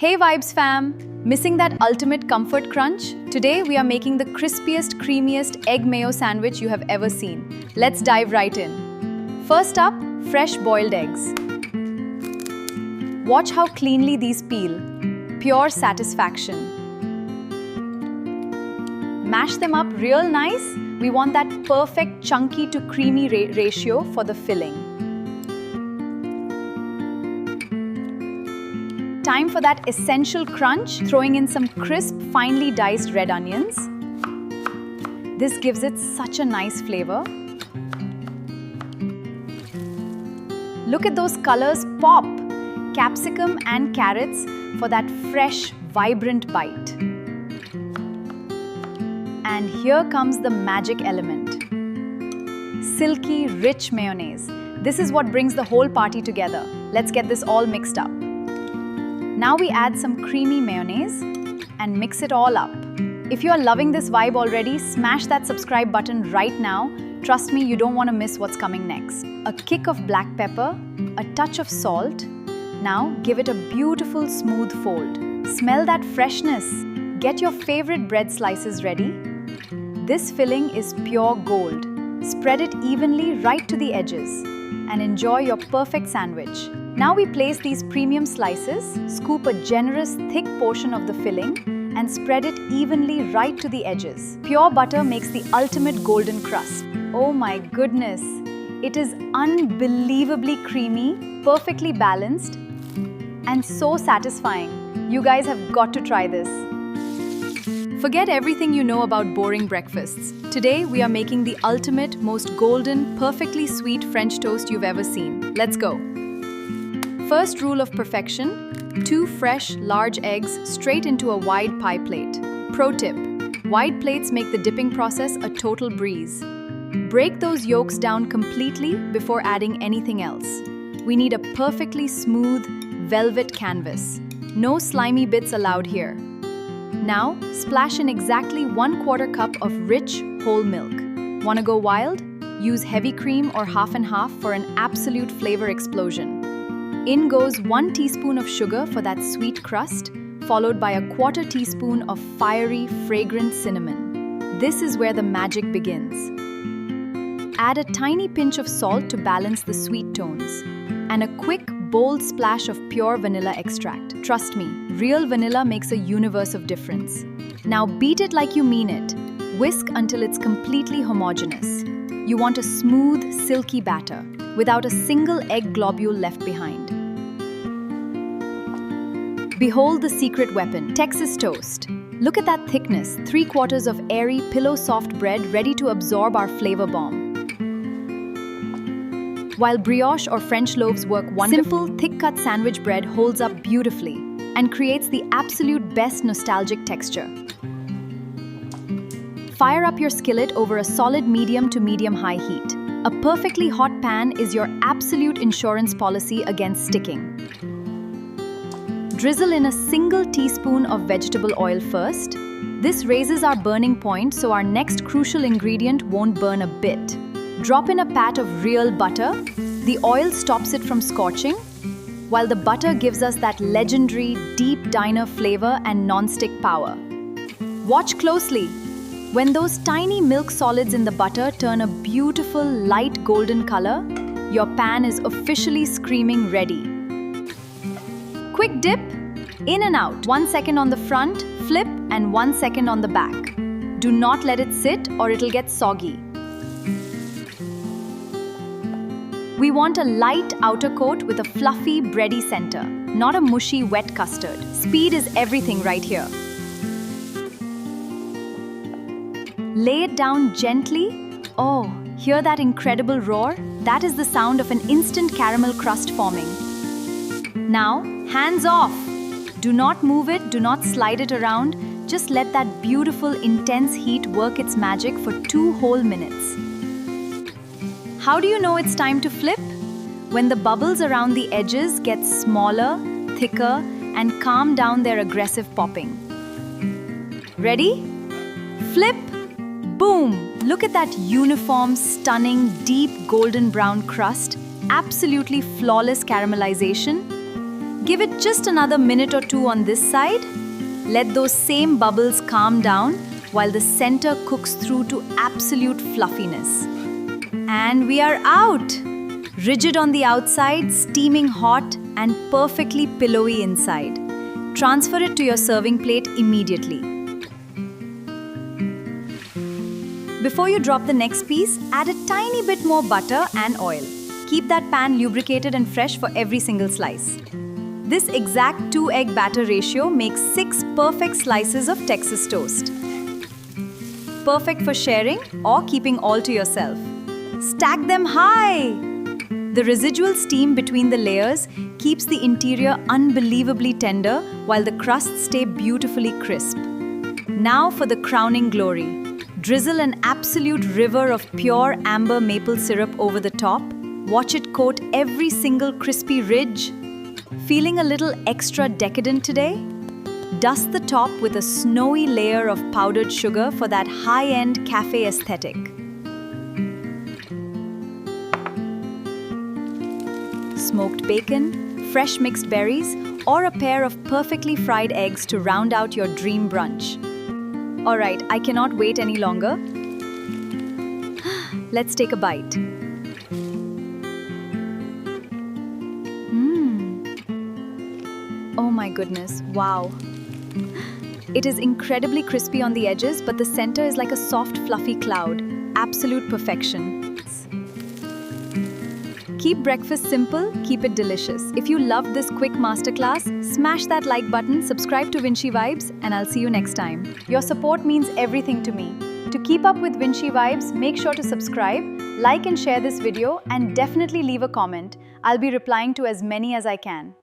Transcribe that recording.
Hey Vibes fam! Missing that ultimate comfort crunch? Today we are making the crispiest, creamiest egg mayo sandwich you have ever seen. Let's dive right in. First up, fresh boiled eggs. Watch how cleanly these peel. Pure satisfaction. Mash them up real nice. We want that perfect chunky to creamy ratio for the filling. Time for that essential crunch, throwing in some crisp, finely diced red onions. This gives it such a nice flavor. Look at those colors pop! Capsicum and carrots for that fresh, vibrant bite. And here comes the magic element. Silky, rich mayonnaise. This is what brings the whole party together. Let's get this all mixed up. Now we add some creamy mayonnaise and mix it all up. If you are loving this vibe already, smash that subscribe button right now. Trust me, you don't want to miss what's coming next. A kick of black pepper, a touch of salt. Now give it a beautiful smooth fold. Smell that freshness. Get your favorite bread slices ready. This filling is pure gold. Spread it evenly right to the edges and enjoy your perfect sandwich. Now we place these premium slices, scoop a generous thick portion of the filling and spread it evenly right to the edges. Pure butter makes the ultimate golden crust. Oh my goodness! It is unbelievably creamy, perfectly balanced and so satisfying. You guys have got to try this. Forget everything you know about boring breakfasts. Today we are making the ultimate, most golden, perfectly sweet French toast you've ever seen. Let's go! First rule of perfection, 2 fresh, large eggs straight into a wide pie plate. Pro tip, wide plates make the dipping process a total breeze. Break those yolks down completely before adding anything else. We need a perfectly smooth, velvet canvas. No slimy bits allowed here. Now, splash in exactly 1/4 cup of rich, whole milk. Wanna go wild? Use heavy cream or half and half for an absolute flavor explosion. In goes 1 teaspoon of sugar for that sweet crust, followed by a 1/4 teaspoon of fiery, fragrant cinnamon. This is where the magic begins. Add a tiny pinch of salt to balance the sweet tones, and a quick, bold splash of pure vanilla extract. Trust me, real vanilla makes a universe of difference. Now beat it like you mean it. Whisk until it's completely homogeneous. You want a smooth, silky batter, without a single egg globule left behind. Behold the secret weapon, Texas toast. Look at that thickness, 3/4 of airy, pillow-soft bread ready to absorb our flavor bomb. While brioche or French loaves work wonderfully, simple, thick-cut sandwich bread holds up beautifully and creates the absolute best nostalgic texture. Fire up your skillet over a solid medium to medium-high heat. A perfectly hot pan is your absolute insurance policy against sticking. Drizzle in a single teaspoon of vegetable oil first. This raises our burning point so our next crucial ingredient won't burn a bit. Drop in a pat of real butter. The oil stops it from scorching, while the butter gives us that legendary, deep diner flavor and non-stick power. Watch closely. When those tiny milk solids in the butter turn a beautiful light golden color, your pan is officially screaming ready. Quick dip, in and out. 1 second on the front, flip, and 1 second on the back. Do not let it sit or it'll get soggy. We want a light outer coat with a fluffy, bready center, not a mushy, wet custard. Speed is everything right here. Lay it down gently. Oh, hear that incredible roar? That is the sound of an instant caramel crust forming. Now, hands off. Do not move it, do not slide it around. Just let that beautiful, intense heat work its magic for 2 whole minutes. How do you know it's time to flip? When the bubbles around the edges get smaller, thicker, and calm down their aggressive popping. Ready? Flip! Boom! Look at that uniform, stunning, deep golden brown crust. Absolutely flawless caramelization. Give it just another minute or two on this side. Let those same bubbles calm down while the center cooks through to absolute fluffiness. And we are out! Rigid on the outside, steaming hot, and perfectly pillowy inside. Transfer it to your serving plate immediately. Before you drop the next piece, add a tiny bit more butter and oil. Keep that pan lubricated and fresh for every single slice. This exact 2-egg batter ratio makes 6 perfect slices of Texas toast. Perfect for sharing or keeping all to yourself. Stack them high! The residual steam between the layers keeps the interior unbelievably tender while the crusts stay beautifully crisp. Now for the crowning glory. Drizzle an absolute river of pure amber maple syrup over the top. Watch it coat every single crispy ridge. Feeling a little extra decadent today? Dust the top with a snowy layer of powdered sugar for that high-end cafe aesthetic. Smoked bacon, fresh mixed berries, or a pair of perfectly fried eggs to round out your dream brunch. Alright, I cannot wait any longer. Let's take a bite. Oh my goodness, wow. It is incredibly crispy on the edges, but the center is like a soft, fluffy cloud. Absolute perfection. Keep breakfast simple, keep it delicious. If you loved this quick masterclass, smash that like button, subscribe to Vinshi Vibes, and I'll see you next time. Your support means everything to me. To keep up with Vinshi Vibes, make sure to subscribe, like and share this video, and definitely leave a comment. I'll be replying to as many as I can.